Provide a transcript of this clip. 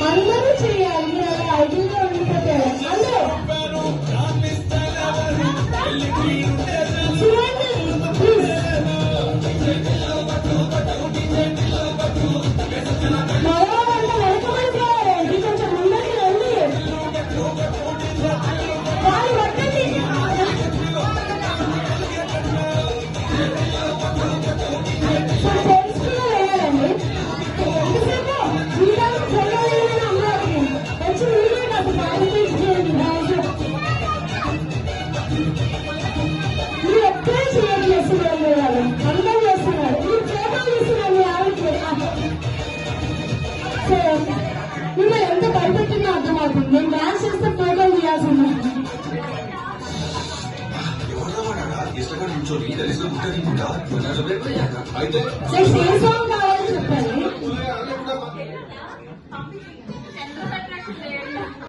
అందరూ చేయాలి. ఐదుగా ఉండిపోతారు మిమ్మల్ని ఎంత భయపెట్టినా అర్థమవుతుంది. నేను డాన్స్ చేస్తే ఫోటోలు తీయాల్సింది. ఇష్టపడి ఏ సాంగ్